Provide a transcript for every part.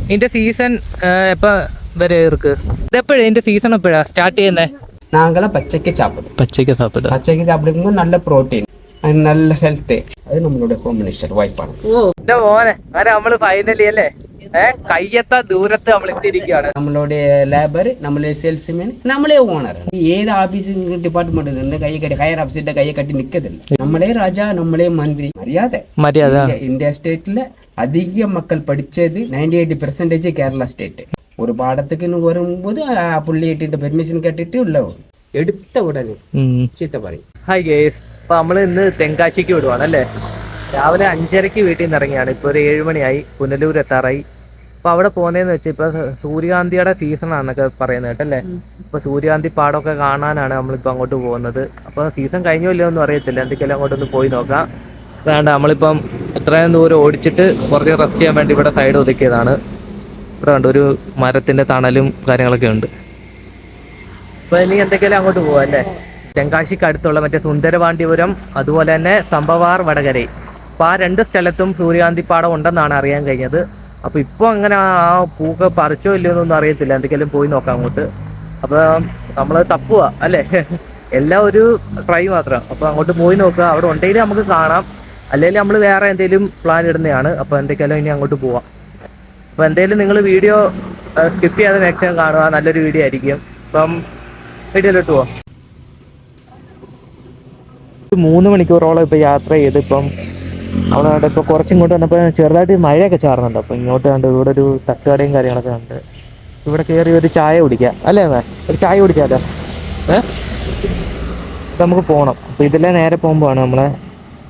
ഇതിന്റെ സീസൺ എപ്പോ വരെ ഇருக்கு? ഇതെപ്പോഴാ ഇതിന്റെ സീസൺ എപ്പോഴാ സ്റ്റാർട്ട് ചെയ്യുന്നത്? நாங்களாம் பச்சைக்கு சாப்பிடுவோம். பச்சைக்கு சாப்பிடும்போது நல்ல ப்ரோட்டீன், நல்ல ഹെൽത്ത്. അത് നമ്മളുടെ ഹോം മിനിസ്റ്റർ വൈഫാണ്. എന്റെ മോനെ, അങ്ങനെ നമ്മള് ഫൈനലി അല്ലേ കയ്യെത്താ ദൂരത്ത് നമ്മൾ എത്തിയിരിക്കുകയാണ്. നമ്മളുടെ ലേബർ, നമ്മളെ സെയിൽസ്മാൻ, നമ്മളെ ഓണർ. ഏത് ഓഫീസ് ഡിപ്പാർട്ട്മെന്റിൽ നിന്ന് കൈ കട്ടി ഹയർ ഓഫീസിന്റെ കൈ കട്ടി നിൽക്കത്തില്ല. നമ്മളെ രാജാ, നമ്മളെ മന്ത്രി. മര്യാദ. ഇന്ത്യ സ്റ്റേറ്റിലെ അധികം മക്കൾ പഠിച്ചത് 98% കേരള സ്റ്റേറ്റ്. ഒരു പാടത്തേക്ക് വരുമ്പോൾ ആ പുള്ളിയിട്ടിട്ട് പെർമിഷൻ കേട്ടിട്ട് ഉള്ളവ എടുത്ത ഉടനെ ചീത്ത പറയും. ഹായ് ഗേസ്, അപ്പൊ നമ്മള് ഇന്ന് തെങ്കാശിക്ക് വിടുവാണ് അല്ലേ. രാവിലെ 5:30 വീട്ടിൽ നിന്ന് ഇറങ്ങിയാണ്. ഇപ്പൊ ഒരു 7 മണിയായി, പുനലൂർ എത്താറായി. അപ്പൊ അവിടെ പോകുന്നതെന്ന് വെച്ചാൽ ഇപ്പൊ സൂര്യകാന്തിയുടെ സീസൺ ആണെന്നൊക്കെ പറയുന്നത് കേട്ടല്ലേ. ഇപ്പൊ സൂര്യകാന്തി പാടമൊക്കെ കാണാനാണ് നമ്മളിപ്പോ അങ്ങോട്ട് പോകുന്നത്. അപ്പൊ സീസൺ കഴിഞ്ഞോ ഇല്ലയോ ഒന്നും അറിയത്തില്ല, എന്തൊക്കെയാലും അങ്ങോട്ടൊന്ന് പോയി നോക്കാം. വേണ്ട, നമ്മളിപ്പം എത്രയും ദൂരം ഓടിച്ചിട്ട് കുറച്ച് റെസ്റ്റ് ചെയ്യാൻ വേണ്ടി ഇവിടെ സൈഡ് ഒതുക്കിയതാണ്. ഇവിടെ ഉണ്ട് ഒരു മരത്തിന്റെ തണലും കാര്യങ്ങളൊക്കെ ഉണ്ട്. അപ്പൊ ഇനി എന്തൊക്കെയാലും അങ്ങോട്ട് പോവാ അല്ലേ. തെങ്കാശിക്ക് അടുത്തുള്ള മറ്റേ സുന്ദരപാണ്ഡ്യപുരം, അതുപോലെ തന്നെ സംഭവാർ വടകരൈ, അപ്പൊ ആ 2 സ്ഥലത്തും സൂര്യകാന്തിപ്പാടം ഉണ്ടെന്നാണ് അറിയാൻ കഴിഞ്ഞത്. അപ്പൊ ഇപ്പൊ അങ്ങനെ ആ പൂക്ക പറിച്ചോ ഇല്ലയോ എന്നൊന്നും അറിയത്തില്ല, എന്തൊക്കെയാലും പോയി നോക്കാം അങ്ങോട്ട്. അപ്പൊ നമ്മള് തപ്പുക അല്ലേ, എല്ലാം ഒരു ട്രൈ മാത്രം. അപ്പൊ അങ്ങോട്ട് പോയി നോക്കുക, അവിടെ ഉണ്ടെങ്കിൽ നമുക്ക് കാണാം, അല്ലെങ്കിൽ നമ്മൾ വേറെ എന്തെങ്കിലും പ്ലാൻ ഇടുന്നതാണ്. അപ്പൊ എന്തൊക്കെയാലും ഇനി അങ്ങോട്ട് പോവാം. അപ്പൊ എന്തായാലും നിങ്ങൾ വീഡിയോ സ്കിപ്പ് ചെയ്യാതെ മാക്സിമം കാണുക, നല്ലൊരു വീഡിയോ ആയിരിക്കും. അപ്പം വീഡിയോയിലോട്ട് പോവാം. 3 മണിക്കൂറോളം ഇപ്പൊ യാത്ര ചെയ്ത് ഇപ്പം അവിടെ ഇപ്പൊ കുറച്ചിങ്ങോട്ട് വന്നപ്പോ ചെറുതായിട്ട് മഴയൊക്കെ ചാറുന്നുണ്ട്. അപ്പൊ ഇങ്ങോട്ട് കണ്ട് ഇവിടെ ഒരു തട്ടുകടയും കാര്യങ്ങളൊക്കെ ഉണ്ട്. ഇവിടെ കയറി ഒരു ചായ കുടിക്കാം അല്ലേ, ഒരു ചായ കുടിക്കാമല്ലോ. നമുക്ക് പോകണം. അപ്പൊ ഇതിലെ നേരെ പോകുമ്പോഴാണ് നമ്മളെ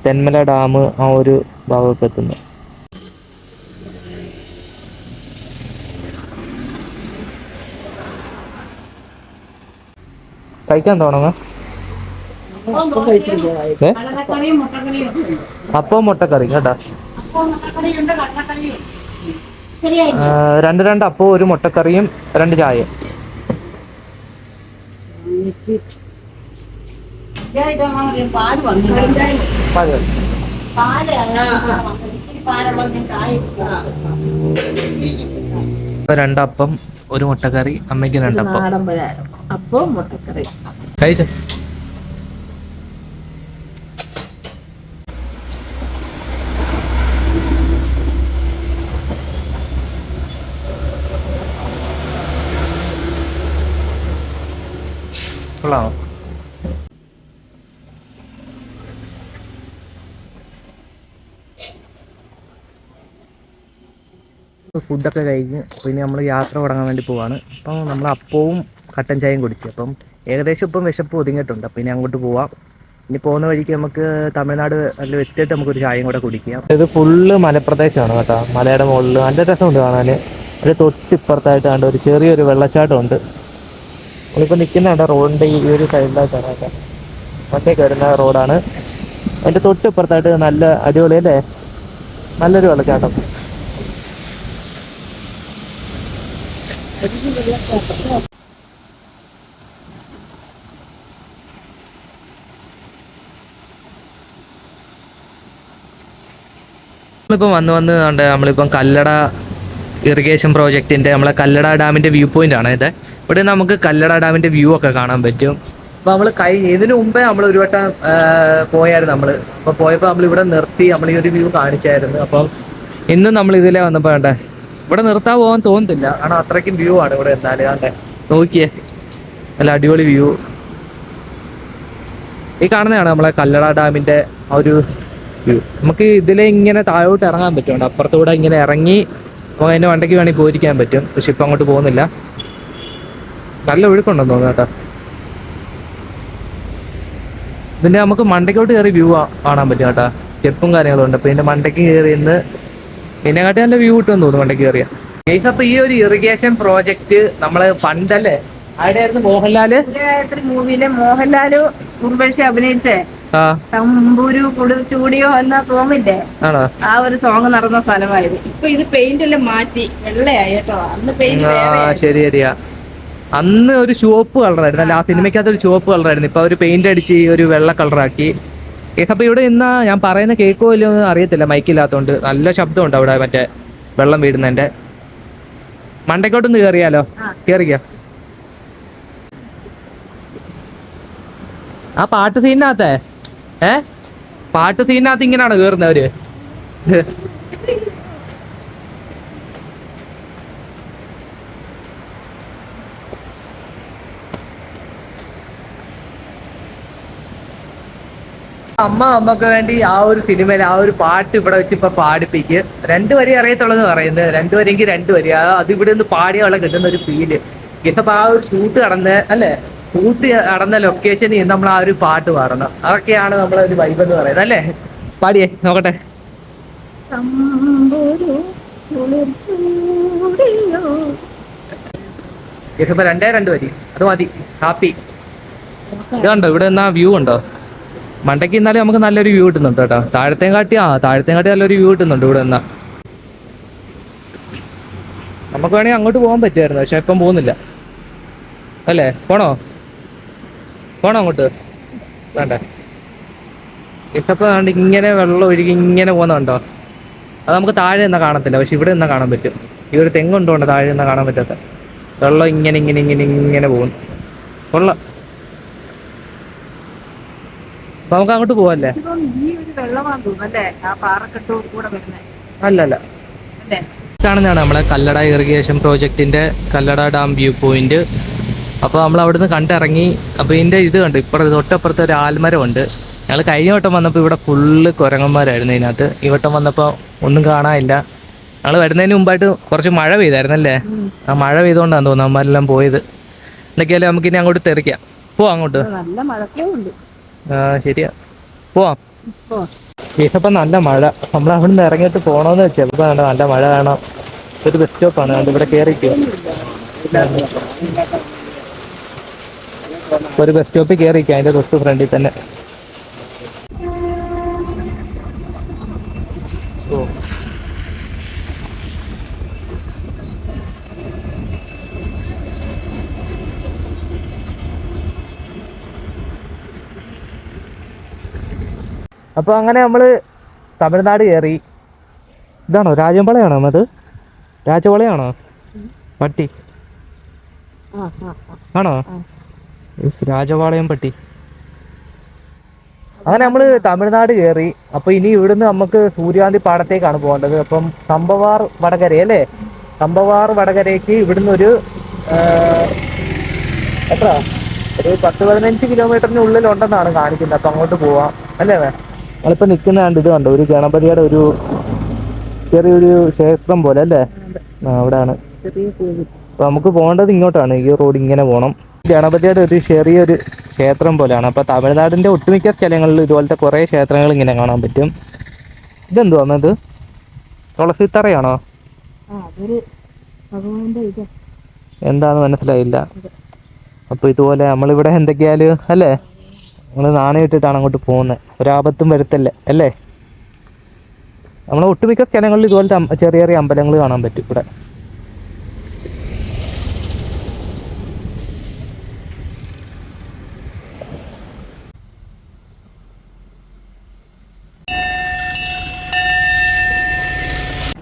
തെന്മല ഡാം ആ ഒരു ഭാഗമൊക്കെ എത്തുന്നത്. കഴിക്കാൻ തോന്നുക അപ്പം മുട്ടക്കറി കേട്ടാ. 2 അപ്പവും 1 മുട്ടക്കറിയും 2 ചായയും. രണ്ടപ്പം 1 മുട്ടക്കറി, അമ്മയ്ക്ക് 2 അപ്പം മുട്ടക്കറി കഴിച്ചോ. കൊള്ളാമോ? ഫുഡൊക്കെ കഴിഞ്ഞ് പിന്നെ നമ്മൾ യാത്ര തുടങ്ങാൻ വേണ്ടി പോവാണ്. അപ്പം നമ്മൾ അപ്പവും കട്ടൻ ചായയും കുടിച്ച് അപ്പം ഏകദേശം ഇപ്പം വിശപ്പ് ഒതുങ്ങിയിട്ടുണ്ട്. അപ്പം ഇനി അങ്ങോട്ട് പോവാം. ഇനി പോകുന്ന വഴിക്ക് നമുക്ക് തമിഴ്നാട് അതിൽ എത്തിയിട്ട് നമുക്കൊരു ചായയും കൂടെ കുടിക്കാം. ഇത് ഫുള്ള് മലപ്രദേശമാണ് കേട്ടോ, മലയുടെ മുകളിൽ നല്ല രസമുണ്ട് കാണാൻ. അതിൻ്റെ തൊട്ടിപ്പുറത്തായിട്ട് കണ്ട ഒരു ചെറിയൊരു വെള്ളച്ചാട്ടമുണ്ട്. നമ്മളിപ്പോൾ നിൽക്കുന്ന റോഡിൻ്റെ ഈ ഒരു സൈഡിലായിട്ടാണ് കേട്ടോ, ഒറ്റയ്ക്ക് വരുന്ന റോഡാണ്. അതിൻ്റെ തൊട്ടിപ്പുറത്തായിട്ട് നല്ല അടിപൊളി അല്ലേ, നല്ലൊരു വെള്ളച്ചാട്ടം. നമ്മളിപ്പം വന്ന് നമ്മളിപ്പം കല്ലട ഇറിഗേഷൻ പ്രോജക്റ്റിൻ്റെ നമ്മളെ കല്ലട ഡാമിൻ്റെ വ്യൂ പോയിന്റ് ആണ് ഇത്. ഇവിടെ നമുക്ക് കല്ലട ഡാമിൻ്റെ വ്യൂ ഒക്കെ കാണാൻ പറ്റും. അപ്പോൾ നമ്മൾ ഇതിനു മുമ്പേ നമ്മൾ ഒരു വട്ടം പോയായിരുന്നു നമ്മൾ. അപ്പോൾ പോയപ്പോൾ നമ്മൾ ഇവിടെ നിർത്തി നമ്മൾ ഈ ഒരു വ്യൂ കാണിച്ചായിരുന്നു. അപ്പം ഇന്നും നമ്മൾ ഇതിലേ വന്നപ്പോൾ വേണ്ടേ, ഇവിടെ നിർത്താൻ പോകാൻ തോന്നുന്നില്ല, കാരണം അത്രയ്ക്കും വ്യൂ ആണ് ഇവിടെ. എന്നാലും വേണ്ടേ നോക്കിയേ, നല്ല അടിപൊളി വ്യൂ. ഈ കാണുന്നതാണ് നമ്മളെ കല്ലട ഡാമിൻ്റെ ആ ഒരു വ്യൂ. നമുക്ക് ഇതിലെ ഇങ്ങനെ താഴോട്ട് ഇറങ്ങാൻ പറ്റും, അപ്പുറത്തൂടെ ഇങ്ങനെ ഇറങ്ങി അപ്പോൾ അതിൻ്റെ വണ്ടിക്ക് വേണമെങ്കിൽ പോയിരിക്കാൻ പറ്റും. പക്ഷെ ഇപ്പം അങ്ങോട്ട് പോകുന്നില്ല, നല്ല ഒഴുക്കുണ്ടെന്ന് തോന്നുന്നു കേട്ടോ. ഇതിൻ്റെ നമുക്ക് മണ്ടയ്ക്കോട്ട് കയറി വ്യൂ കാണാൻ പറ്റും കേട്ടോ, സ്റ്റെപ്പും കാര്യങ്ങളും ഉണ്ട്. അപ്പോൾ ഇതിൻ്റെ മണ്ടയ്ക്ക് കയറി ഇന്ന് ഇതിനെക്കാട്ടി നല്ല വ്യൂ കിട്ടുമെന്ന് തോന്നുന്നു മണ്ടയ്ക്ക് കയറിയാൽ. അപ്പോൾ ഈ ഒരു ഇറിഗേഷൻ പ്രോജക്റ്റ് നമ്മള് പണ്ടല്ലേ ആരുടെയായിരുന്നു, മോഹൻലാല് മൂവിയിലെ മോഹൻലാല് ഉർവശി അഭിനയിച്ചേ തമ്പൂരു ചൂടിയോ എന്ന സോങ്ങില്ലേ, ആ ഒരു സോങ് നടന്ന സ്ഥലമായിരുന്നു. ഇപ്പൊ ഇത് പെയിന്റ് എല്ലാം മാറ്റി വെള്ളയായി കേട്ടോ. അന്ന് പെയിന്റ് ശരി ശരിയാ, അന്ന് ഒരു ചുവപ്പ് കളറായിരുന്നു അല്ല, ആ സിനിമയ്ക്കകത്ത് ഒരു ചുവപ്പ് കളറായിരുന്നു. ഇപ്പൊ അവര് പെയിന്റ് അടിച്ച് ഒരു വെള്ള കളറാക്കി. അപ്പൊ ഇവിടെ ഇന്ന് ഞാൻ പറയുന്ന കേക്കോ ഇല്ലയോ അറിയത്തില്ല, മൈക്കില്ലാത്തോണ്ട് നല്ല ശബ്ദമുണ്ട് അവിടെ, മറ്റേ വെള്ളം വീടുന്നതിന്റെ. മണ്ടയ്ക്കോട്ടൊന്ന് കേറിയാലോ? കേറിക്കോ. ആ പാട്ട് സീനിനകത്തെ പാട്ട് സീനിനകത്ത് ഇങ്ങനെയാണോ കേറുന്നവര്? അമ്മക്ക് വേണ്ടി ആ ഒരു സിനിമയിൽ ആ ഒരു പാട്ട് ഇവിടെ വെച്ച് ഇപ്പൊ പാടിപ്പിക്ക്. 2 വരി അറിയത്തുള്ളതെന്ന് പറയുന്നത്, 2 വരിയെങ്കിൽ 2 വരി. അത് ഇവിടെ നിന്ന് പാടിയുള്ള കിട്ടുന്ന ഒരു ഫീല്. ഇപ്പൊ ആ ഒരു ഷൂട്ട് നടന്ന ലൊക്കേഷനിൽ നമ്മൾ ആ ഒരു പാട്ട് പാടണം. അതൊക്കെയാണ് നമ്മളെ ഒരു വൈബ് എന്ന് പറയുന്നത് അല്ലേ? പാടിയേ നോക്കട്ടെ. ഇപ്പൊ 2 വരി അത് മതി. ഹാപ്പി. ഇതുണ്ടോ ഇവിടെ നിന്നാ വ്യൂ ഉണ്ടോ? മണ്ടയ്ക്ക് ഇന്നാലും നമുക്ക് നല്ലൊരു വ്യൂ കിട്ടുന്നുണ്ട് കേട്ടോ. താഴത്തേം കാട്ടി നല്ലൊരു വ്യൂ കിട്ടുന്നുണ്ട് ഇവിടെ നിന്നാ. നമുക്ക് വേണമെങ്കിൽ അങ്ങോട്ട് പോകാൻ പറ്റുമായിരുന്നു, പക്ഷെ ഇപ്പം പോകുന്നില്ല അല്ലേ? പോണോ അങ്ങോട്ട്? വേണ്ട. ഇപ്പൊ ഇങ്ങനെ വെള്ളം ഒഴുകി ഇങ്ങനെ പോകുന്നുണ്ടോ? അത് നമുക്ക് താഴെ നിന്നാ കാണത്തില്ല, പക്ഷെ ഇവിടെ നിന്നാ കാണാൻ പറ്റും. ഈ ഒരു തെങ്ങുണ്ടോണ്ട് താഴെ നിന്നാ കാണാൻ പറ്റാത്ത വെള്ളം ഇങ്ങനെ പോകുന്നു. കൊള്ളാം. അപ്പൊ നമുക്ക് അങ്ങോട്ട് പോവല്ലേ? അല്ലല്ല, കാണുന്നതാണ് നമ്മളെ കല്ലട ഇറിഗേഷൻ പ്രോജക്റ്റിന്റെ കല്ലട ഡാം വ്യൂ പോയിന്റ്. അപ്പോൾ നമ്മൾ അവിടുന്ന് കണ്ടിറങ്ങി. അപ്പോൾ ഇതിന്റെ ഇത് കണ്ടു, തൊട്ടപ്പുറത്ത് ഒരു ആൽമരമുണ്ട്. ഞങ്ങൾ കഴിഞ്ഞ വട്ടം വന്നപ്പോൾ ഇവിടെ ഫുള്ള് കുരങ്ങന്മാരായിരുന്നു ഇതിനകത്ത്. ഈ വട്ടം വന്നപ്പോൾ ഒന്നും കാണാനില്ല. ഞങ്ങൾ വരുന്നതിന് മുമ്പായിട്ട് കുറച്ച് മഴ പെയ്തായിരുന്നല്ലേ? ആ മഴ പെയ്തുകൊണ്ടാണ് തോന്നുന്നു അമ്മരെല്ലാം പോയത്. എന്തൊക്കെയാലും നമുക്കിനി അങ്ങോട്ട് തെറിക്കാം. പോവാം അങ്ങോട്ട്. ശരിയാ, പോവാം. ഇപ്പം നല്ല മഴ. നമ്മൾ അവിടുന്ന് ഇറങ്ങിയിട്ട് പോകണമെന്ന് വെച്ചാൽ ഇപ്പം നല്ല മഴ കാണാം. ഒരു ബസ് സ്റ്റോപ്പാണ്, അതുകൊണ്ട് ഇവിടെ കയറിയിട്ട് ഒരു ബസ് സ്റ്റോപ്പിൽ കയറിയിരിക്കുക. അതിൻ്റെ തൊട്ട് ഫ്രണ്ടിൽ തന്നെ. അപ്പോൾ അങ്ങനെ നമ്മൾ തമിഴ്നാട് കയറി. ഇതാണോ രാജപാളയാണോ? അത് രാജപാളയാണോ? പട്ടി ആണോ? രാജപാളയം പട്ടി. അങ്ങനെ നമ്മൾ തമിഴ്നാട് കയറി. അപ്പോൾ ഇനി ഇവിടുന്ന് നമുക്ക് സൂര്യകാന്തി പാടത്തേക്കാണ് പോകേണ്ടത്. അപ്പം സംഭവാർ വടകര അല്ലേ? സംഭവാർ വടകരയ്ക്ക് ഇവിടുന്ന് ഒരു എത്ര ഒരു 10-15 കിലോമീറ്ററിനുള്ളിൽ ഉണ്ടെന്നാണ് കാണിക്കുന്നത്. അപ്പം അങ്ങോട്ട് പോവാം അല്ലേ? നമ്മളിപ്പോൾ നിൽക്കുന്ന കണ്ട് ഇത് കണ്ടോ, ഒരു ഗണപതിയുടെ ഒരു ചെറിയൊരു ക്ഷേത്രം പോലെ അല്ലേ? അവിടെയാണ്. അപ്പോൾ നമുക്ക് പോകേണ്ടത് ഇങ്ങോട്ടാണ്. ഈ റോഡ് ഇങ്ങനെ പോകണം. ഗണപതിയുടെ ഒരു ചെറിയൊരു ക്ഷേത്രം പോലെയാണ്. അപ്പോൾ തമിഴ്നാടിൻ്റെ ഒട്ടുമിക്ക സ്ഥലങ്ങളിൽ ഇതുപോലത്തെ കുറേ ക്ഷേത്രങ്ങൾ ഇങ്ങനെ കാണാൻ പറ്റും. ഇതെന്തുവാ ഇത്? തുളസിത്തറയാണോ? എന്താന്ന് മനസ്സിലായില്ല. അപ്പോൾ ഇതുപോലെ നമ്മളിവിടെ എന്തൊക്കെയാലും അല്ലേ, നമ്മൾ നാണയിട്ടിട്ടാണ് അങ്ങോട്ട് പോകുന്നത്. ഒരാപത്തും വരുത്തല്ലേ അല്ലേ? നമ്മളെ ഒട്ടുമിക്ക സ്ഥലങ്ങളിൽ ഇതുപോലത്തെ ചെറിയ ചെറിയ അമ്പലങ്ങൾ കാണാൻ പറ്റും ഇവിടെ.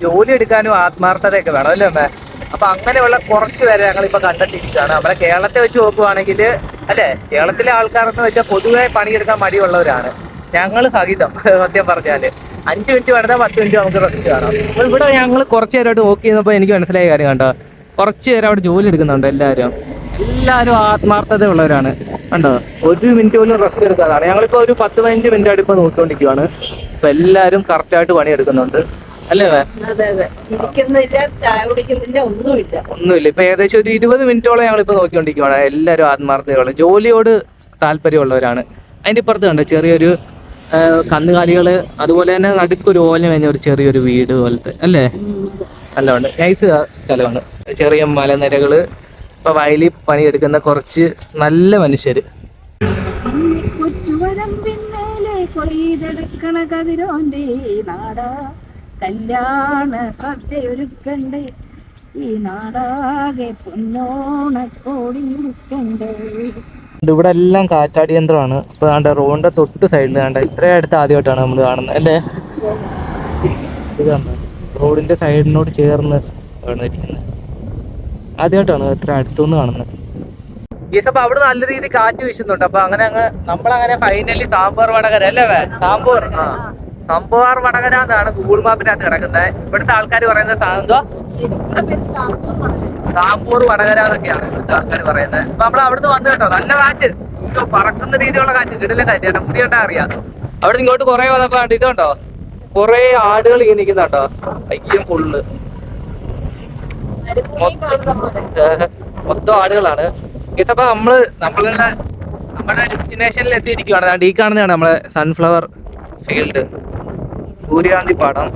ജോലി എടുക്കാനും ആത്മാർത്ഥതയൊക്കെ വേണം അല്ലേ അമ്മേ? അപ്പൊ അങ്ങനെയുള്ള കുറച്ച് പേരെ ഞങ്ങളിപ്പോൾ കണ്ടെത്തിയിരിക്കുകയാണ്. നമ്മുടെ കേരളത്തെ വെച്ച് നോക്കുവാണെങ്കിൽ അല്ലേ, കേരളത്തിലെ ആൾക്കാരെന്ന് വെച്ചാൽ പൊതുവെ പണിയെടുക്കാൻ മടിയുള്ളവരാണ്. ഞങ്ങൾ സഹിതം സത്യം പറഞ്ഞാൽ 5 മിനിറ്റ് വേണ്ടത് 10 മിനിറ്റ് നമുക്ക് റെസ്റ്റ് കാണാം. അപ്പോൾ ഇവിടെ ഞങ്ങൾ കുറച്ച് നേരമായിട്ട് നോക്കി ചെയ്യുന്നപ്പോൾ എനിക്ക് മനസ്സിലായ കാര്യം കണ്ടോ, കുറച്ച് പേര് അവിടെ ജോലി എടുക്കുന്നുണ്ട്. എല്ലാവരും ആത്മാർത്ഥത ഉള്ളവരാണ് കണ്ടോ. 1 മിനിറ്റ് പോലും റെസ്റ്റ് എടുക്കാതാണ്. ഞങ്ങളിപ്പോൾ ഒരു 10-15 മിനിറ്റ് ആയിട്ട് ഇപ്പോൾ നോക്കിക്കൊണ്ടിരിക്കുകയാണ്. അപ്പോൾ എല്ലാവരും കറക്റ്റായിട്ട് പണിയെടുക്കുന്നുണ്ട് അല്ലേ? ഒന്നുമില്ല. ഇപ്പൊ ഏകദേശം ഒരു 20 മിനിറ്റോളം ഞങ്ങളിപ്പോ നോക്കിക്കൊണ്ടിരിക്കുകയാണ്. എല്ലാവരും ആത്മാർത്ഥതയുള്ള ജോലിയോട് താല്പര്യമുള്ളവരാണ്. അതിന്റെ ഇപ്പുറത്ത് കണ്ടോ ചെറിയൊരു കന്നുകാലികള്, അതുപോലെ തന്നെ നടുക്കൊരു ഓല കഴിഞ്ഞ ഒരു ചെറിയൊരു വീട് പോലത്തെ അല്ലേ? നല്ലതുണ്ട്, നൈസ് സ്ഥലമാണ്. ചെറിയ മലനിരകള്, ഇപ്പൊ വയലിൽ പണിയെടുക്കുന്ന കുറച്ച് നല്ല മനുഷ്യര്. കല്യാണ സദ്യ ഒരുക്കണ്ടേ, ഈ നാടാകെ പൊന്നോണക്കോടി ഒരുക്കണ്ടേ. ഇവിടെ എല്ലാം കാറ്റാടി യന്ത്രമാണ്. ഇപ്പൊ വേണ്ട റോഡിന്റെ തൊട്ട് സൈഡിൽ വേണ്ട ഇത്രയും അടുത്ത് ആദ്യമായിട്ടാണ് നമ്മൾ കാണുന്നത് അല്ലേ? ഇത് കണ്ട റോഡിന്റെ സൈഡിനോട് ചേർന്ന് ഇരിക്കുന്നത്. ആദ്യമായിട്ടാണ് ഇത്ര അടുത്തുനിന്ന് കാണുന്നത്. ഗീസ് അപ്പൊ അവിടെ നല്ല രീതിയിൽ കാറ്റ് വീശുന്നുണ്ട്. അപ്പൊ അങ്ങനെ നമ്മളങ്ങനെ ഫൈനലി സാമ്പാർ വടകര അല്ലേ സാമ്പാർ വടകര എന്നാണ് ഗൂഗിൾ മാപ്പിനകത്ത് കിടക്കുന്നത്. ഇവിടുത്തെ ആൾക്കാർ പറയുന്നത് സാമ്പൂർ വടകര എന്നൊക്കെയാണ് ഇവിടുത്തെ ആൾക്കാർ പറയുന്നത്. അപ്പൊ നമ്മൾ അവിടുന്ന് വന്നു കേട്ടോ, നല്ല കാറ്റ്, പറക്കുന്ന രീതിയിലുള്ള കാറ്റ്, കിടിലൻ കാറ്റ് കേട്ടോ, മുടി കണ്ടാ അറിയാം. അവിടെ ഇങ്ങോട്ട് കുറെ വന്നപ്പോ ഇതുണ്ടോ, കുറെ ആടുകൾ ഇങ്ങനെ നിൽക്കുന്നുണ്ടോ, അയ്യം ഫുള്ള് മൊത്തം ആടുകളാണ്. അപ്പൊ നമ്മുടെ ഡെസ്റ്റിനേഷനിൽ എത്തിയിരിക്കുവാണ്. ഈ കാണുന്നതാണ് നമ്മളെ സൺഫ്ലവർ ഫീൽഡ്, സൂര്യകാന്തി പാടം.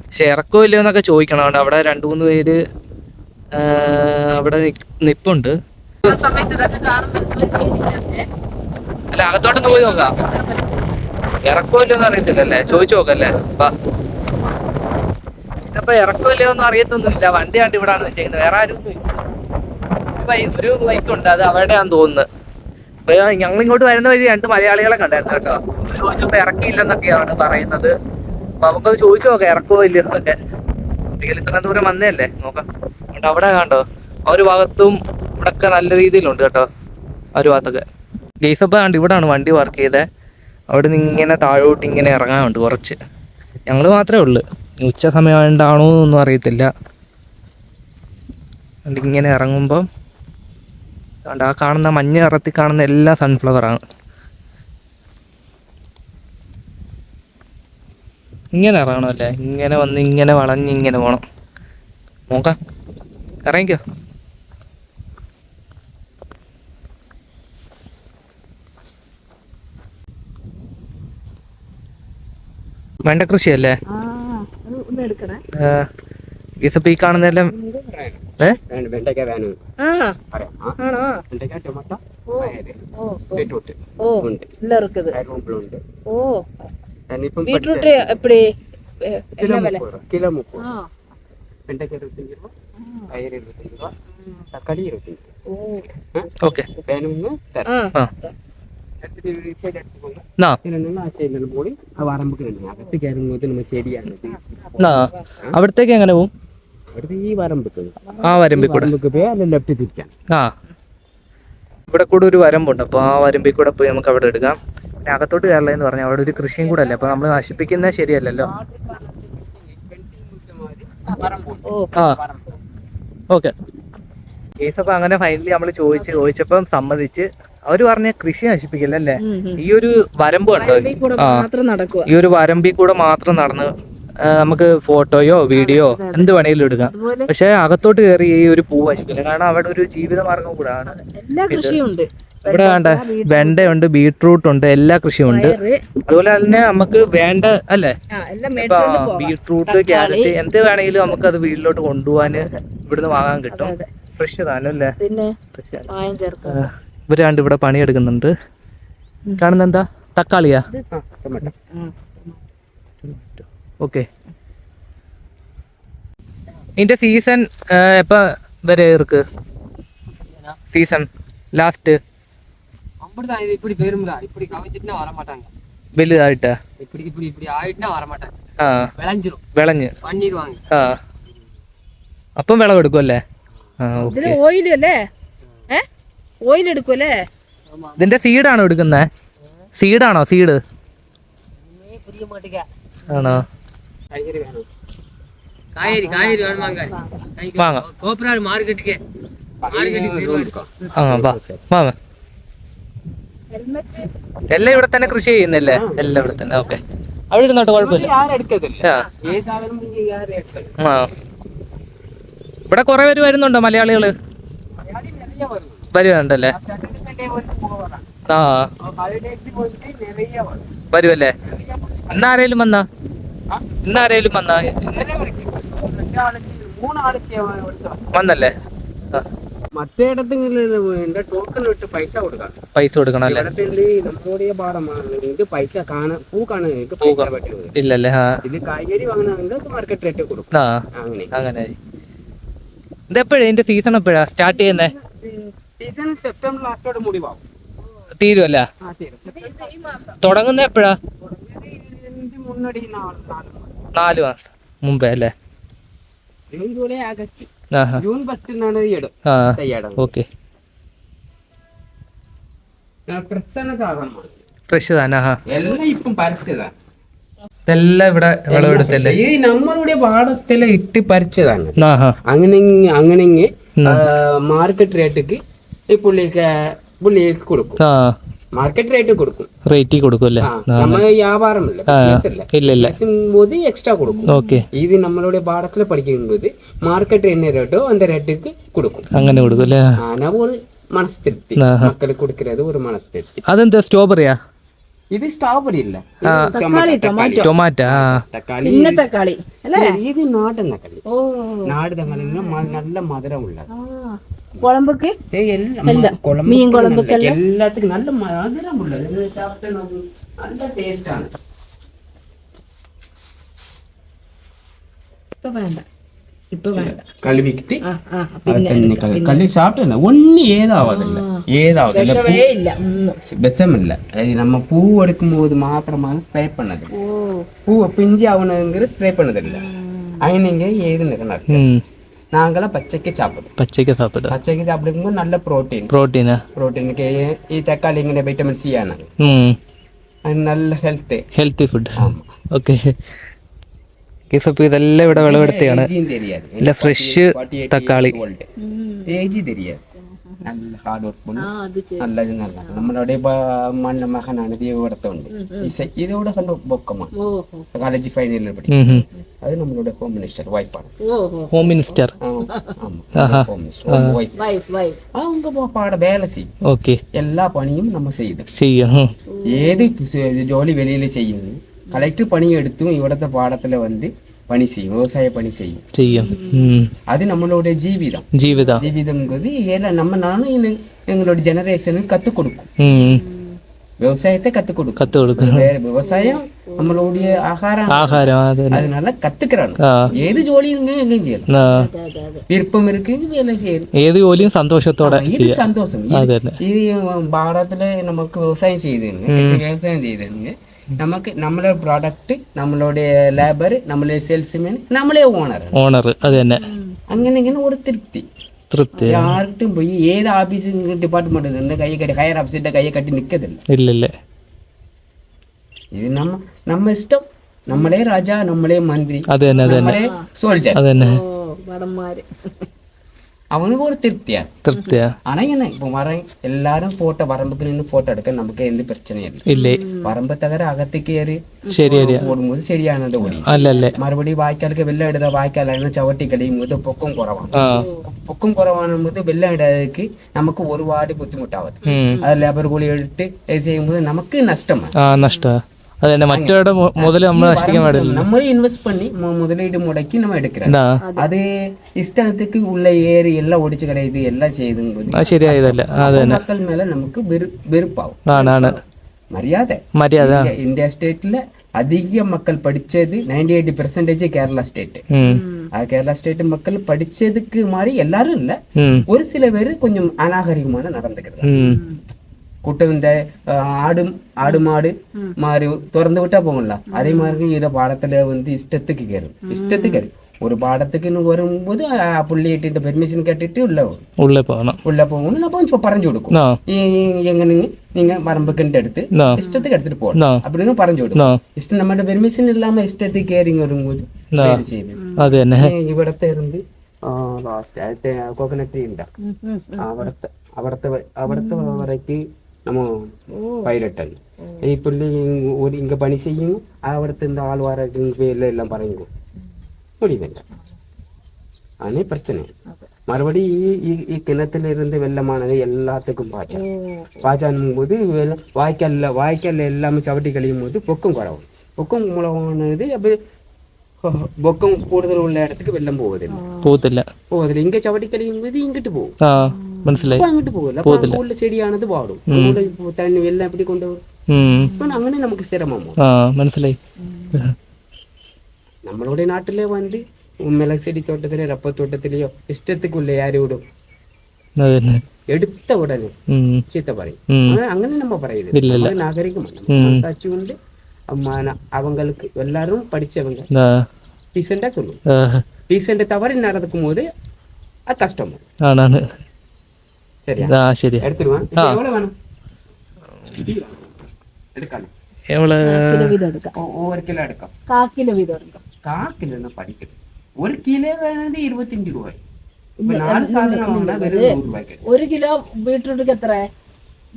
പക്ഷെ ഇറക്കോ ഇല്ലയോ എന്നൊക്കെ ചോദിക്കണം. അവിടെ 2-3 പേര് അവിടെ നിപ്പുണ്ട്. അല്ല, അകത്തോട്ടൊന്ന് പോയി നോക്കാം. ഇറക്കോ ഇല്ലയോന്ന് അറിയത്തില്ലല്ലേ, ചോദിച്ചു നോക്കല്ലേ. ഇതപ്പോ ഇറക്കോ ഇല്ലയോ ഒന്നും അറിയത്തൊന്നുമില്ല. വണ്ടി കണ്ട് ഇവിടെ ആണ് ചെയ്യുന്നത്, വേറെ ആരും ഒരു ബൈക്കുണ്ട്, അത് അവരുടെയാന്ന് തോന്നുന്നത്. അപ്പൊ ഞങ്ങൾ ഇങ്ങോട്ട് വരുന്ന വഴി 2 മലയാളികളെ കണ്ടായിരുന്നു കേട്ടോ. ചോദിച്ചപ്പോ ഇറക്കിയില്ലെന്നൊക്കെയാണ് പറയുന്നത്. അപ്പൊ നമുക്കത് ചോദിച്ചു നോക്കാം, ഇറക്കോ ഇല്ലയോ എന്നൊക്കെ. എന്തെങ്കിലും ഇത്ര ദൂരം വന്നതല്ലേ, നോക്കാം. അതുകൊണ്ട് അവിടെ കണ്ടോ, ആ ഒരു ഭാഗത്തും ഇവിടൊക്കെ നല്ല രീതിയിലുണ്ട് കേട്ടോ, ആ ഒരു ഭാഗത്തൊക്കെ. ഗെയ്സപ്പ കണ്ട് ഇവിടാണ് വണ്ടി പാർക്ക് ചെയ്തത്. അവിടെ നിന്ന് ഇങ്ങനെ താഴോട്ട് ഇങ്ങനെ ഇറങ്ങാനുണ്ട് കുറച്ച്. ഞങ്ങൾ മാത്രമേ ഉള്ളൂ, ഉച്ച സമയമായിട്ടാണോ എന്നൊന്നും അറിയത്തില്ല. ഇങ്ങനെ ഇറങ്ങുമ്പം ആ കാണുന്ന മഞ്ഞ നിറത്തിൽ കാണുന്ന എല്ലാം സൺഫ്ലവറാണ്. ഇങ്ങനെ ഇറങ്ങണമല്ലേ, ഇങ്ങനെ വന്ന് ഇങ്ങനെ വളഞ്ഞ് ഇങ്ങനെ പോകണം. നോക്കാം, ഇറങ്ങിക്കോ. വെണ്ട കൃഷിയല്ലേ ഗീസപ്പ ഈ കാണുന്നതെല്ലാം? ബീട്രൂട്ട് എപ്പടി കിലോ 30 രൂപ, വെണ്ടയ്ക്ക 25 രൂപ, പയറ് 25 രൂപ, തക്കാളി 25 രൂപ. ഓക്കെ, അവിടത്തേക്ക് എങ്ങനെ പോവും? ഈ വരമ്പ് ആ വരമ്പിൽ കൂടെ ലെഫ്റ്റ് തിരിച്ചാണ്. ഇവിടെ കൂടെ ഒരു വരമ്പുണ്ട്. അപ്പോൾ ആ വരമ്പിൽ കൂടെ പോയി നമുക്ക് അവിടെ എടുക്കാം. പിന്നെ അകത്തോട്ട് കയറില്ല എന്ന് പറഞ്ഞാൽ അവിടെ ഒരു കൃഷിയും കൂടെ അല്ലേ, അപ്പോൾ നമ്മൾ നശിപ്പിക്കുന്നത് ശരിയല്ലല്ലോ. ഓക്കെ കേസപ്പോ അങ്ങനെ ഫൈനലി നമ്മൾ ചോദിച്ചപ്പം സമ്മതിച്ച്. അവര് പറഞ്ഞ കൃഷി നശിപ്പിക്കില്ലല്ലേ, ഈ ഒരു വരമ്പ് കണ്ടോ, ഈ ഒരു വരമ്പിൽ കൂടെ മാത്രം നടന്ന് നമുക്ക് ഫോട്ടോയോ വീഡിയോ എന്ത് വേണേലും എടുക്കാം. പക്ഷെ അകത്തോട്ട് കയറി ഈ ഒരു പൂ നശിക്കില്ല, കാരണം അവിടെ ഒരു ജീവിതമാർഗം കൂടാണ്. ഇവിടെ വേണ്ട വെണ്ടയുണ്ട്, ബീട്രൂട്ട് ഉണ്ട്, എല്ലാ കൃഷിയും ഉണ്ട്. അതുപോലെ തന്നെ നമുക്ക് വേണ്ട അല്ലേ, ബീട്രൂട്ട്, ക്യാരറ്റ് എന്ത് വേണമെങ്കിലും നമുക്ക് അത് വീട്ടിലോട്ട് കൊണ്ടുപോകാൻ ഇവിടുന്ന് വാങ്ങാൻ കിട്ടും. ഫ്രഷ് സാധനം അല്ലേ. ഇവരാണ്ട് ഇവിടെ പണിയെടുക്കുന്നുണ്ട്. കാണുന്ന എന്താ, തക്കാളിയാ? ഓക്കെ, ഇതിന്റെ സീസൺ എപ്പ വരെ ഇருக்கு? സീസൺ ലാസ്റ്റ് വലുതായിട്ട് വിളഞ്ഞ് അപ്പം വിളവെടുക്കുമല്ലേ? ഇതിന്റെ സീഡാണോ എടുക്കുന്നത്? സീഡാണോ? സീഡ് ആണോ? എല്ലാം ഇവിടെ തന്നെ കൃഷി ചെയ്യുന്നല്ലേ? എല്ലാം ഇവിടെ തന്നെ. ഓക്കെ, അവിടെ ഇരുന്നോട്ടെ, കുഴപ്പമില്ല. ഇവിടെ കുറെ പേര് വരുന്നുണ്ടോ മലയാളികള്? വരുന്നുണ്ടല്ലേ? വരുമല്ലേ? ഇന്നാരേലും വന്നാ? വന്നല്ലേ? മറ്റേടത്ത് ടോക്കൺ ഇട്ട് പൈസ കൊടുക്കണം അല്ലേ? പൈസ പൂ ഇല്ലല്ലേ? ഇത് കായ്കറി വാങ്ങണമെങ്കിൽ മാർക്കറ്റ് റേറ്റ് കൊടുക്കും. അങ്ങനെ. ഇതെപ്പോഴാ ഇതിന്റെ സീസൺ എപ്പോഴാ സ്റ്റാർട്ട് ചെയ്യുന്നേ? സീസൺ സെപ്റ്റംബർ ലാസ്റ്റോടെ മുടിവാകും, തീരുമല്ല? തുടങ്ങുന്ന എപ്പോഴാ? 4 മാസം മുമ്പേ അല്ലേ? ആഹാ. ജൂൺ ഫസ്റ്റിനാണ് ഈ ഇടും ആ തയ്യാറാണ്. ഓക്കെ. ഫ്രഷാണ് സാധനമാണ്, ഫ്രഷ് തന്നെ. ആഹാ. എല്ലാം ഇപ്പം പറിച്ചതാണ്. ഇതെല്ലാം ഇവിടെ വിളവെടുത്തല്ലേ? ഇത് നമ്മളുടെ പാടത്തില് ഇട്ട് പറിച്ചതാണ്. ആഹാ. അങ്ങനെ മാർക്കറ്റ് റേറ്റിക്ക് ഈ പുള്ളിക്ക് കൊടുക്കും. ആ മാർക്കറ്റ് റേറ്റ് കൊടുക്കും, റേറ്റിൽ കൊടുക്കും അല്ലേ? നമ്മൾ വ്യാപാരമില്ല, ഇല്ല போது எக்ஸ்ட்ரா கொடுக்கும். ഓക്കെ. இது நம்மளுடைய பாடத்துல படிக்கும்போது மார்க்கெட் என்ன ரேட்டோ அந்த ரேட்டுக்கு கொடுக்கும். അങ്ങനെ കൊടുക്കും അല്ലേ? ஆனா ஒரு மனசு திருப்தி, மக்களுக்கு கொடுக்கறது ஒரு மனசு திருப்தி. അതെന്താ സ്ട്രോബെറിയാ? ഇത് സ്ട്രോബെറി ഇല്ല, ടൊമാറ്റോ. തക്കാളി, തക്കാളി അല്ലേ? ഇത് നാടൻ തക്കാളി. നാടൻ തക്കാളി നല്ല മധുരമുള്ളത്. കുളമ്പൊക്കെ മീൻ കുളമ്പൊക്കെ എല്ലാത്തിനും നല്ല മധുരമുള്ളത്. നല്ല ടേസ്റ്റ് ആണ്. ഇപ്പൊ വേണ്ട കழுவிக்கிட்டு കഴുவி சாப்பிட்டேன் ஒண்ணு ஏதாவது விஷமில்ல. நம்ம பூ எடுக்கும் போது மாத்திரமாக ஸ்ப்ரே பண்ணது, பூவை பிஞ்சு ஆகணுங்கிற ஸ்ப்ரே பண்ணதில்லை. அயனிங்க ஏது நிகழ்ந்து நாங்களாம் பச்சைக்கு சாப்பிடுவோம். பச்சைக்கு சாப்பிடும்போது நல்ல പ്രോട്ടീനുக்கு ഈ തക്കാളി ഇങ്ങനെ വിറ്റമിൻ സി ആണ്, അത് നല്ല ഹെൽത്തി ഫുഡ്. ഓക്കെ. അപ്പോൾ ഇതെല്ലാം ഇവിടെ വിളവെടുത്തതാണ്. ഇല്ല ഫ്രഷ് തക്കാളി. നല്ല ഹാർഡ് വർക്ക് നല്ലത്. നമ്മളുടെ മണ്ണ മകനാണ് ദൈവടത്തുണ്ട്. ഇതോടെ കണ്ട് ബൊക്കമാണ്, കോളേജ് ഫൈനലിൽ പഠിക്കും. അത് നമ്മളുടെ ഹോം മിനിസ്റ്റർ വൈഫാണ്. ഹോം മിനിസ്റ്റർ அவங்க பாட வேலை செய்யும். ஓகே. எல்லா பணியும் நம்ம செய்யும். ஏது ஜோலி வெளியில செய்யும். கலெக்டர் பணி எடுத்தும் இവിടത്തെ பாடத்துல வந்து பணி செய்யும், விவசாய பணி செய்யும். அது நம்மளோட ஜீவிதம்ங்கிறது நானும் எங்களோட ஜெனரேஷனுக்கு கற்றுக் கொடுக்கும். விவசாயத்தை கற்றுக் கொடுக்கும். விவசாயம் நம்மளுடைய ஆகாரம், அதனால கத்துக்கிறாங்க. ஏது ஜோலியும் எங்கேயும் செய்யலாம், விருப்பம் இருக்கு வேலை செய்யணும். ஏது ஜோலியும் சந்தோஷத்தோட, இது சந்தோஷம். இது பாடத்துல நமக்கு விவசாயம் செய்யுதுங்க. நமக்கு நம்மளோட ப்ராடக்ட், நம்மளுடைய லேபர், நம்மளுடைய சேல்ஸ்மேன், நம்மளே ஓனர். அது என்ன അങ്ങനെ ഒരു തൃപ്തി. ആർക്കും പോയി ഏത് ഓഫീസ് ഡിപ്പാർട്ട്മെന്റ് ഹയർ ഓഫീസിന്റെ കൈയെ കട്ടി നിൽക്കത്തില്ല. ഇല്ല. ഇത് നമ്മ ഇഷ്ടം, നമ്മളെ രാജാ, നമ്മളെ മന്ത്രി, നമ്മളെ സോൾജർ, அவனுக்கு ஒரு திருப்தியா. ஆனா என்ன இப்போ எல்லாரும் போட்ட வரம்புக்கு நின்று போட்டோ எடுக்க நமக்கு எந்த பிரச்சனையும் இல்லை. வரம்பை தவிர அகத்துக்கு ஏறி போடும்போது சரியானது ஓடி மறுபடியும் வாய்க்காலுக்கு வெள்ளம் இடுத, வாய்க்கால் சவட்டி கடியும் போது பொக்கம் குறவானும் போது வெள்ளம் இடாததுக்கு நமக்கு ஒரு வாடி புத்திமுட்டாவது. அது லேபர் கூலி எடுத்து செய்யும் போது நமக்கு நஷ்டம். മറ്റൊരു മുതൽ നമ്മൾ നശിക്കാൻ പാടില്ല. നമ്മൾ ഇൻവെസ്റ്റ് പണി മുതലീട് മുടക്കി നമ്മൾ എടുക്കണം. അത് ഇഷ്ടത്തേക്ക് ഉള്ള ഏറി എല്ലാം ഓടിച്ചു കളയത് എല്ലാം ചെയ്ത് ശരിയായതല്ല. മക്കൾ മേലെ നമുക്ക് വെറുപ്പാവും. മര്യാദ ഇന്ത്യ സ്റ്റേറ്റിലെ അധികം മക്കൾ പഠിച്ചത് 98% കേരള സ്റ്റേറ്റ്. ആ കേരള സ്റ്റേറ്റ് മക്കൾ പഠിച്ചതുക്ക് മാറി എല്ലാരും ഇല്ല, ഒരു சில പേര് கொஞ்சம் அநாகரிகமான நடந்துக்கிறது. கூட்டம் இந்த ஆடு மாடு மாறி திறந்து விட்டா போகல, அதே மாதிரி இதை பாடத்துல வந்து இஷ்டத்துக்கு கேரும். ஒரு பாடத்துக்குன்னு வரும்போது புள்ளிட்டு பெர்மிஷன் கேட்டுட்டு உள்ள போகணும். அப்போ പറഞ്ഞു കൊടുക്കും, எங்க நீங்க வரம்புக்குன்னு எடுத்து இஷ்டத்துக்கு எடுத்துட்டு போகணும் அப்படின்னு പറഞ്ഞു കൊടുക്കും. இஷ்டம் நம்மகிட்ட பெர்மிஷன் இல்லாம இஷ்டத்துக்கு கேரிங் வரும்போது செய்யுது. ഇവിടത്തെ ഇருந்து കോക്കനട്ട് ഉണ്ടാ അവിടത്തെ വരയ്ക്ക് நம்ம பைலட்டல் இப்படி ஒரு இங்கே பணி செய்யும். அவிடத்து இந்த ஆள் வர பேர்ல எல்லாம் பறங்க முடியல. அதே பிரச்சனை. மறுபடியும் கிணத்துல இருந்து வெள்ளமானது எல்லாத்துக்கும் பாய்ச்சானும் போது வாய்க்கால் எல்லாமே சவட்டி கழியும் போது பொக்கம் குறவானது. அப்படி பொக்கம் കൂടുതൽ ഉള്ള இடத்துக்கு വെള്ളം പോവതില്ല. ഇങ്ങ ചവട്ടി കழிയും പോത് ഇങ്ങോട്ട് പോകും. അങ്ങോട്ട് പോകില്ല. ചെടിയാണത് പാടും. തണ്ണി വെള്ളം എപ്പടി കൊണ്ടുപോകും. അങ്ങനെ നമുക്ക് സ്ഥിരമാമോ മനസ്സിലായി. നമ്മളുടെ നാട്ടിലെ വന്ന് മിളക് ചെടി തോട്ടത്തിലോ റപ്പത്തോട്ടത്തിലെയോ ഇഷ്ടത്തേക്കുള്ള ആരും വിടും. എടുത്ത ഉടനെ ചീത്ത പറയും. അങ്ങനെ നമ്മ പറയുന്നത് നാഗരികമാണ്. സംസാരിച്ചുകൊണ്ട് அவங்களுக்கு எல்லாரும் படிச்சவங்க டீசெண்டா சொல்லுவோம். டீசெண்ட் தவறு நடக்கும் போது அது கஷ்டம். ആണാണ്. சரியா? ആ ശരി. எடுத்துருவான். இப்போ எவ்வளோ வேணும்? எடுக்கலாம். എവള് കിലോ വീതം എടുക്കാം. ஒவ்வொரு கிலோ எடுക്കാം. 1/4 കിലോ വീതം എടുക്കാം. 1/4 കിലോ പഠിക്കുന്നത്. 1 കിലോ വേണത് 25 രൂപ. ഇപ്പൊ 4 സാധനം വാങ്ങാൻ വെറും 100 രൂപയ്ക്ക്. 1 കിലോ ബീട്രൂട്ട് എത്ര?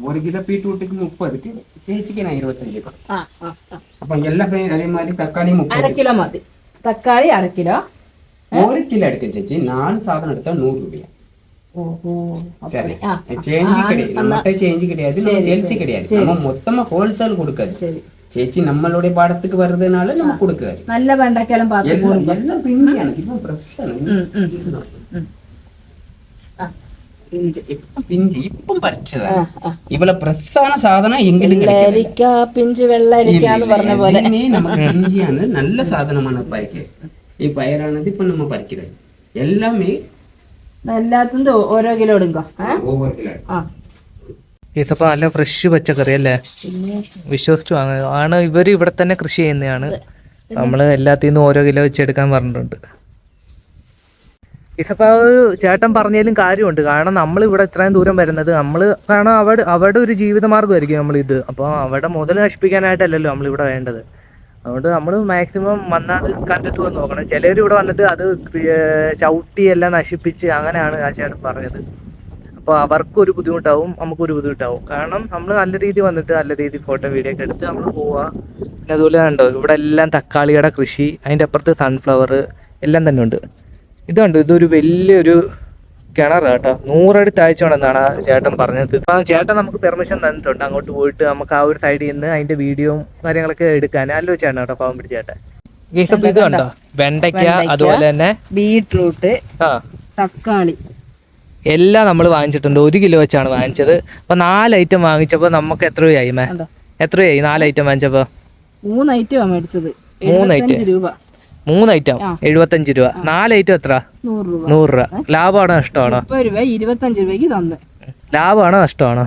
1 കിലോ ബീട്രൂട്ടിക്ക് 30 കിലോ. ചേച്ചിക്ക് 25 രൂപ. ആ ആ. അപ്പൊ എല്ലാ അതേമാതിരി തക്കാളി 30. 1/2 കിലോ മതി. തക്കാളി 1/2 കിലോ. 1 കിലോ എടുക്കും ചേച്ചി. 4 സാധനം എടുത്താൽ 100 രൂപയാണ്. ஓஹோ. சரி, சேஞ்ச் கிடையாது. நம்மகிட்ட சேஞ்ச் கிடையாது, நம்ம சேல்ஸ் கிடையாது. நம்ம மொத்தமா ஹோல்சேல் கொடுக்காது. சரி ചേച്ചി നമ്മളുടെ പാടത്തേക്ക് വരുന്നതിനാல നമുക്ക് കൊടുക്കാது. നല്ല വെണ്ടക്കെല്ലാം പാത്രം എല്ലാം പിഞ്ചാണ്. ഇപ്പൊ ഫ്രഷാണ്. പിഞ്ച് ഇപ്പം പറിച്ചതാണ്. ഇവളെ പ്രസ്സാണ് സാധനം എങ്കിലും പിഞ്ച് വെള്ളരിക്കാന്ന് പറഞ്ഞ പോലെ നമുക്ക് പിഞ്ചിയാണ്. നല്ല സാധനമാണ് പറിക്കുക. ഈ പയറാണത് ഇപ്പൊ നമ്മ പറിക്കുന്നത്. എല്ലാമേ എല്ലാത്തിനും ഓരോ കിലോ എടുക്കാം. Over kilo. കേസപ്പ നല്ല ഫ്രഷ് പച്ചക്കറി അല്ലേ? വിശ്വസിച്ചു ആണ്. ഇവർ ഇവിടെ തന്നെ കൃഷി ചെയ്യുന്നതാണ്. നമ്മൾ എല്ലാത്തിൽ നിന്നും ഓരോ കിലോ വെച്ചെടുക്കാൻ പറഞ്ഞിട്ടുണ്ട്. കേസപ്പ ചേട്ടൻ പറഞ്ഞാലും കാര്യമുണ്ട്. കാരണം നമ്മൾ ഇവിടെ ഇത്രയും ദൂരം വരുന്നത് കാരണം അവിടെ ഒരു ജീവിതമാർഗ്ഗമായിരിക്കും നമ്മളിത്. അപ്പോൾ അവിടെ മുതൽ നശിപ്പിക്കാനായിട്ടല്ലല്ലോ നമ്മളിവിടെ വേണ്ടത്. അതുകൊണ്ട് നമ്മൾ മാക്സിമം വന്നാൽ കണ്ടിട്ട് വന്ന് നോക്കണം. ചിലർ ഇവിടെ വന്നിട്ട് അത് ചവിട്ടി എല്ലാം നശിപ്പിച്ച് അങ്ങനെയാണ് ആ ചേട്ടൻ പറഞ്ഞത്. അപ്പോൾ അവർക്കൊരു ബുദ്ധിമുട്ടാവും, നമുക്കൊരു ബുദ്ധിമുട്ടാവും. കാരണം നമ്മൾ നല്ല രീതിയിൽ വന്നിട്ട് നല്ല രീതിയിൽ ഫോട്ടോ വീഡിയോ ഒക്കെ എടുത്ത് നമ്മൾ പോവുക. പിന്നെ അതുപോലെ കണ്ടോ ഇവിടെ എല്ലാം തക്കാളിയുടെ കൃഷി, അതിൻ്റെ അപ്പുറത്ത് സൺഫ്ലവർ എല്ലാം തന്നെ ഉണ്ട്. ഇതുണ്ട്, ഇതൊരു വലിയൊരു കിണർ കേട്ടോ. 100 അടി താഴ്ചയാണെന്നാണ് ചേട്ടൻ പറഞ്ഞത്. അപ്പം ചേട്ടൻ നമുക്ക് പെർമിഷൻ തന്നിട്ടുണ്ട് അങ്ങോട്ട് പോയിട്ട് നമുക്ക് ആ ഒരു സൈഡിൽ നിന്ന് അതിൻ്റെ വീഡിയോയും കാര്യങ്ങളൊക്കെ എടുക്കാൻ. അല്ലോ ചേട്ടൻ കേട്ടോ, പാവം പിടിച്ചേട്ടൻ. കേസപ്പ് ഇത് കണ്ടോ, വെണ്ടയ്ക്ക, അതുപോലെ തന്നെ ബീട്രൂട്ട്, തക്കാളി എല്ലാം നമ്മൾ വാങ്ങിച്ചിട്ടുണ്ട്. 1 കിലോ വെച്ചാണ് വാങ്ങിച്ചത്. അപ്പൊ 4 ഐറ്റം വാങ്ങിച്ചപ്പോ നമുക്ക് എത്ര രൂപയായി? എത്രയായി 4 ഐറ്റം വാങ്ങിച്ചപ്പോ? 3 ഐറ്റം മേടിച്ചത്. 3 ഐറ്റം 75 രൂപ. 4 ഐറ്റം എത്ര? 100 രൂപ. ലാഭമാണോ നഷ്ടമാണോ? 25 രൂപയ്ക്ക് തന്നു. ലാഭമാണോ നഷ്ടമാണോ?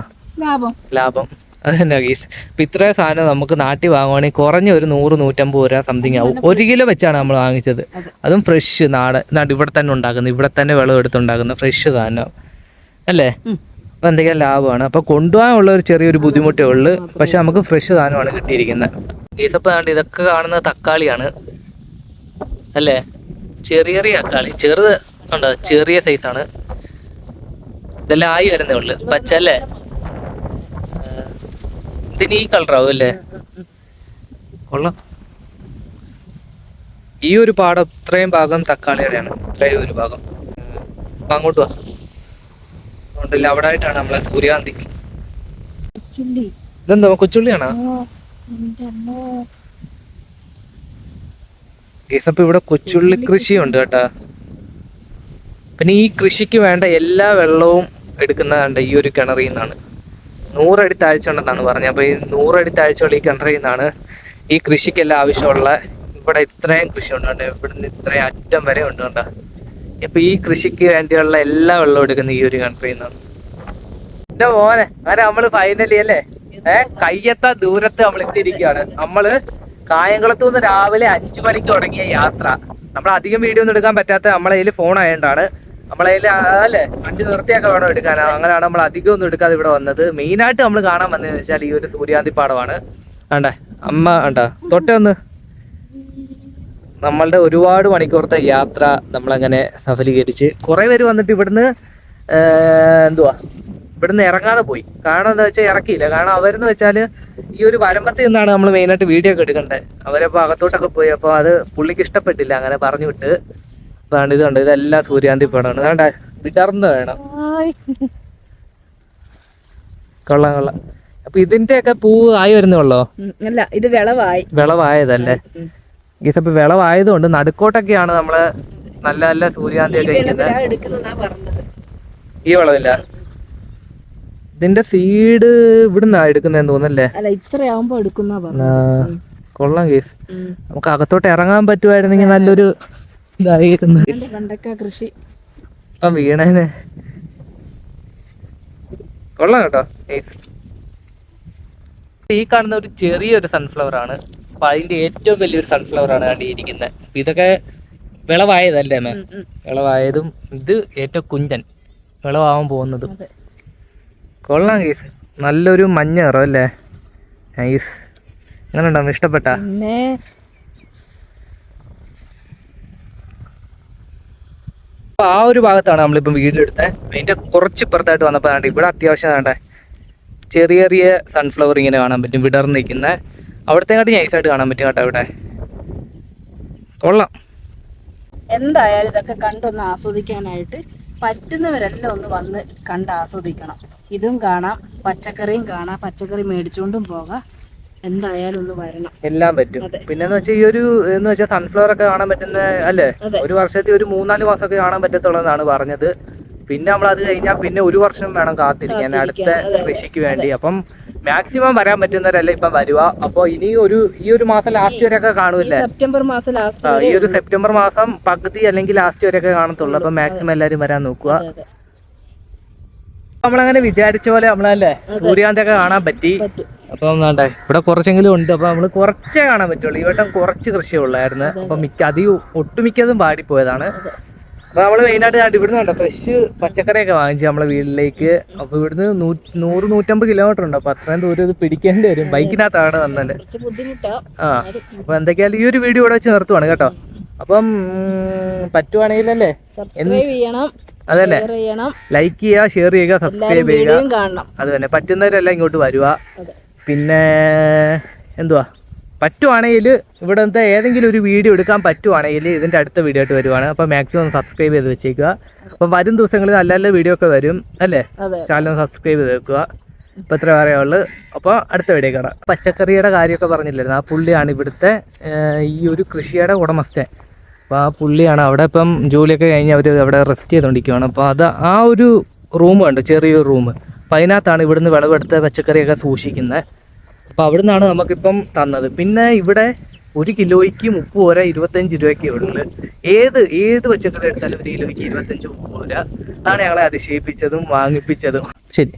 ലാഭം. അത് തന്നെ കേസ്. ഇപ്പൊ ഇത്രയും സാധനം നമുക്ക് നാട്ടിൽ വാങ്ങുവാണെങ്കിൽ കുറഞ്ഞ ഒരു 100-150 രൂപ സംതിങ് ആവും. 1 കിലോ വെച്ചാണ് നമ്മൾ വാങ്ങിച്ചത്. അതും ഫ്രഷ് നാട് ഇവിടെ തന്നെ ഉണ്ടാക്കുന്നത്, ഇവിടെ തന്നെ വിളവെടുത്തുണ്ടാക്കുന്ന ഫ്രഷ് സാധനം അല്ലേ? അപ്പൊ എന്തെങ്കിലും ലാഭമാണ്. അപ്പൊ കൊണ്ടുപോകാനുള്ള ഒരു ചെറിയൊരു ബുദ്ധിമുട്ടേ ഉള്ളു. പക്ഷെ നമുക്ക് ഫ്രഷ് സാധനമാണ് കിട്ടിയിരിക്കുന്നത്. കേസപ്പോ ഇതൊക്കെ കാണുന്നത് തക്കാളിയാണ് അല്ലേ? ചെറിയ തക്കാളി, ചെറുത് ഉണ്ടോ? ചെറിയ സൈസാണ്. ഇതെല്ലാം ആയി വരുന്നേ ഉള്ളു. പച്ച അല്ലേ? ഇതിന് ഈ കളറാവും അല്ലേ? കൊള്ളാം. ഈ ഒരു പാടം ഇത്രയും ഭാഗം തക്കാളിയുടെയാണ്. ഇത്രയും ഒരു ഭാഗം. അപ്പൊ അങ്ങോട്ട് വാ. അതുകൊണ്ടല്ല അവിടെ ആയിട്ടാണ് നമ്മളെ സൂര്യകാന്തി. ഇതെന്താ കൊച്ചുള്ളിയാണോ? കേസപ്പോ ഇവിടെ കൊച്ചുള്ളി കൃഷിയുണ്ട് കേട്ടാ. പിന്നെ ഈ കൃഷിക്ക് വേണ്ട എല്ലാ വെള്ളവും എടുക്കുന്നതുണ്ട് ഈ ഒരു കിണറിൽ നിന്നാണ്. 100 അടി താഴ്ച ഉണ്ടെന്നാണ് പറഞ്ഞത്. അപ്പോൾ ഈ 100 അടി താഴ്ചയുള്ള ഈ കിണറിൽ നിന്നാണ് ഈ കൃഷിക്കെല്ലാം ആവശ്യമുള്ള. ഇവിടെ ഇത്രയും കൃഷി ഉണ്ട്, ഇവിടുന്ന് ഇത്രയും അറ്റം വരെ ഉണ്ട് കേട്ടോ. ഇപ്പൊ ഈ കൃഷിക്ക് വേണ്ടിയുള്ള എല്ലാ വെള്ളവും എടുക്കുന്ന ഈ ഒരു കിണറിൽ നിന്നാണ്. എന്റെ മോനെ, അങ്ങനെ നമ്മള് ഫൈനലി അല്ലേ കയ്യെത്താ ദൂരത്ത് നമ്മൾ എത്തിയിരിക്കുകയാണ്. നമ്മള് കായംകുളത്തു നിന്ന് രാവിലെ 5 മണിക്ക് തുടങ്ങിയ യാത്ര. നമ്മൾ അധികം വീഡിയോ ഒന്നും എടുക്കാൻ പറ്റാത്ത നമ്മളെ കയ്യിൽ ഫോൺ ആയതുകൊണ്ടാണ്. നമ്മളെ കയ്യിൽ അല്ലേ വണ്ടി നിർത്തിയൊക്കെ വേണം എടുക്കാൻ. അങ്ങനെയാണ് നമ്മൾ അധികം ഒന്നും എടുക്കാതെ ഇവിടെ വന്നത്. മെയിനായിട്ട് നമ്മൾ കാണാൻ വന്നതെന്ന് വെച്ചാൽ ഈ ഒരു സൂര്യകാന്തി പാടമാണ്. വേണ്ടേ അമ്മ വേണ്ട തൊട്ടേ ഒന്ന് നമ്മളുടെ ഒരുപാട് മണിക്കൂറത്തെ യാത്ര നമ്മളങ്ങനെ സഫലീകരിച്ച് കുറേ പേര് വന്നിട്ട് ഇവിടുന്ന് ഇവിടുന്ന് ഇറങ്ങാതെ പോയി. കാരണം എന്താ വെച്ചാൽ ഇറക്കിയില്ല. കാരണം അവരെന്ന് വെച്ചാൽ ഈ ഒരു വരമ്പത്തിൽ നിന്നാണ് നമ്മൾ മെയിനായിട്ട് വീഡിയോ ഒക്കെ എടുക്കേണ്ടത്. അവരപ്പോൾ അകത്തോട്ടൊക്കെ പോയി. അപ്പോൾ അത് പുള്ളിക്ക് ഇഷ്ടപ്പെട്ടില്ല, അങ്ങനെ പറഞ്ഞു വിട്ട്. അതാണ് ഇത് കണ്ടോ, ഇതെല്ലാം സൂര്യകാന്തി പടമാണ്. വേണ്ട വിടർന്ന് വേണം. കൊള്ളാം. അപ്പൊ ഇതിന്റെയൊക്കെ പൂ ആയി വരുന്നുള്ളോ? അല്ല, ഇത് വിളവായതല്ലേ ഗീസ്. അപ്പൊ വിളവായതുകൊണ്ട് നടുക്കോട്ടൊക്കെയാണ് നമ്മള് നല്ല നല്ല സൂര്യകാന്തി ഒക്കെ ഇരിക്കുന്നത്. ഈ വിളവില്ല, ഇതിന്റെ സീഡ് ഇവിടുന്നാ എടുക്കുന്നതെന്ന് തോന്നല്ലേ? കൊള്ളാം കേസ്. നമുക്ക് അകത്തോട്ട് ഇറങ്ങാൻ പറ്റുമായിരുന്നെങ്കിൽ നല്ലൊരു ഇതായിരുന്നു. കൃഷി ഇപ്പം വീണേനെ. കൊള്ളാം കേട്ടോ. ഈ കാണുന്ന ഒരു ചെറിയൊരു സൺഫ്ലവർ ആണ്. അപ്പൊ അതിന്റെ ഏറ്റവും വലിയൊരു സൺഫ്ലവർ ആണ് കണ്ടിരിക്കുന്നത്. ഇതൊക്കെ വിളവായതല്ലേ അമ്മേ? വിളവായതും ഇത് ഏറ്റവും കുഞ്ചൻ വിളവാകാൻ പോകുന്നതും. കൊള്ളാം കേസ്. നല്ലൊരു മഞ്ഞ നിറം അല്ലേ? നൈസ്. അങ്ങനെ ഉണ്ടാവും, ഇഷ്ടപ്പെട്ട? ആ ഒരു ഭാഗത്താണ് നമ്മളിപ്പം വീട് എടുത്തത്. അതിന്റെ കുറച്ച് ഇപ്പുറത്തായിട്ട് വന്നപ്പോൾ ഇവിടെ അത്യാവശ്യം വേണ്ട ചെറിയ ചെറിയ സൺഫ്ലവർ ഇങ്ങനെ കാണാൻ പറ്റും, വിടർന്ന് നിൽക്കുന്ന. അവിടത്തെക്കാട്ടി നൈസായിട്ട് കാണാൻ പറ്റും കേട്ടോ ഇവിടെ. കൊള്ളാം. എന്തായാലും ഇതൊക്കെ കണ്ടൊന്ന് ആസ്വദിക്കാനായിട്ട് പറ്റുന്നവരെല്ലാം ഒന്ന് വന്ന് കണ്ട് ആസ്വദിക്കണം. ഇതും കാണാം, പച്ചക്കറിയും കാണാം, പച്ചക്കറി മേടിച്ചുകൊണ്ടും പോകാം. എന്തായാലും ഒന്ന് വരണം. എല്ലാം പറ്റും. പിന്നെന്ന് വെച്ചാൽ ഈ ഒരു എന്ന് വെച്ചാൽ സൺഫ്ലവർ ഒക്കെ കാണാൻ പറ്റുന്ന അല്ലേ, ഒരു വർഷത്തിൽ ഒരു 3-4 മാസമൊക്കെ കാണാൻ പറ്റത്തുള്ളതാണ് പറഞ്ഞത്. പിന്നെ നമ്മൾ അത് കഴിഞ്ഞാൽ പിന്നെ 1 വർഷം വേണം കാത്തിരിക്കാൻ അടുത്ത കൃഷിക്ക് വേണ്ടി. അപ്പം മാക്സിമം വരാൻ പറ്റുന്നവരല്ല ഇപ്പം വരുക. അപ്പോൾ ഇനി ഈ ഒരു മാസം ലാസ്റ്റ് വരെയൊക്കെ കാണൂല്ലേ? സെപ്റ്റംബർ മാസം ലാസ്റ്റ്, ഈ ഒരു സെപ്റ്റംബർ മാസം പകുതി അല്ലെങ്കിൽ ലാസ്റ്റ് വരെയൊക്കെ കാണത്തുള്ളൂ. അപ്പം മാക്സിമം എല്ലാവരും വരാൻ നോക്കുക. നമ്മളങ്ങനെ വിചാരിച്ച പോലെ നമ്മളല്ലേ സൂര്യാന്തി ഒക്കെ കാണാൻ പറ്റി. അപ്പം വേണ്ടേ ഇവിടെ കുറച്ചെങ്കിലും ഉണ്ട്. അപ്പൊ നമ്മള് കുറച്ചേ കാണാൻ പറ്റുള്ളൂ. ഈ വട്ടം കുറച്ച് കൃഷി ഉള്ളായിരുന്നു. അപ്പൊ ഒട്ടുമിക്കതും പാടിപ്പോയതാണ്. അപ്പൊ നമ്മള് മെയിനായിട്ട് ഇവിടുന്ന് കണ്ടോ ഫ്രഷ് പച്ചക്കറിയൊക്കെ വാങ്ങിച്ചു നമ്മളെ വീട്ടിലേക്ക്. അപ്പൊ ഇവിടുന്ന് 100-150 കിലോമീറ്റർ ഉണ്ട്. അപ്പൊ അത്രയും ദൂരം ഇത് പിടിക്കേണ്ടി വരും. ബൈക്കിനകത്താണ് വന്നത്. അപ്പൊ എന്തൊക്കെയാലും ഈ ഒരു വീഡിയോ ഇവിടെ വെച്ച് നിർത്തുവാണ് കേട്ടോ. അപ്പം പറ്റുവാണെങ്കിലല്ലേ അതന്നെ ലൈക്ക് ചെയ്യുക, ഷെയർ ചെയ്യുക, സബ്സ്ക്രൈബ് ചെയ്യുക. അത് തന്നെ പറ്റുന്നവരെല്ലാം ഇങ്ങോട്ട് വരുക. പിന്നെ എന്തുവാ പറ്റുവാണെങ്കിൽ ഇവിടുത്തെ ഏതെങ്കിലും ഒരു വീഡിയോ എടുക്കാൻ പറ്റുവാണെങ്കിൽ ഇതിൻ്റെ അടുത്ത വീഡിയോ ആയിട്ട് വരുവാണ്. അപ്പോൾ മാക്സിമം സബ്സ്ക്രൈബ് ചെയ്ത് വെച്ചേക്കുക. അപ്പം വരും ദിവസങ്ങളിൽ നല്ല നല്ല വീഡിയോ ഒക്കെ വരും അല്ലേ? ചാനൽ സബ്സ്ക്രൈബ് ചെയ്ത് വെക്കുക. ഇപ്പം ഇത്ര പറയാനുള്ളൂ. അപ്പോൾ അടുത്ത വീഡിയോ കാണാം. പച്ചക്കറിയുടെ കാര്യമൊക്കെ പറഞ്ഞില്ലായിരുന്നു, ആ പുള്ളിയാണ് ഇവിടുത്തെ ഈ ഒരു കൃഷിയുടെ ഉടമസ്ഥൻ. അപ്പോൾ ആ പുള്ളിയാണ് അവിടെ ഇപ്പം ജോലിയൊക്കെ കഴിഞ്ഞ് അവർ അവിടെ റെസ്റ്റ് ചെയ്തുകൊണ്ടിരിക്കുകയാണ്. അപ്പോൾ അത് ആ ഒരു റൂമുണ്ട്, ചെറിയൊരു റൂം. അപ്പം അതിനകത്താണ് ഇവിടുന്ന് വിളവെടുത്ത പച്ചക്കറിയൊക്കെ സൂക്ഷിക്കുന്നത്. അപ്പോൾ അവിടെ നിന്നാണ് നമുക്കിപ്പം തന്നത്. പിന്നെ ഇവിടെ 1 കിലോയ്ക്ക് 30 പോരാ 25 രൂപയ്ക്കേ ഉള്ളു. ഏത് പച്ചക്കറി എടുത്താലും 1 കിലോയ്ക്ക് 25-30 പോരാ. അതാണ് ഞങ്ങളെ അതിശയിപ്പിച്ചതും വാങ്ങിപ്പിച്ചതും. ശരി.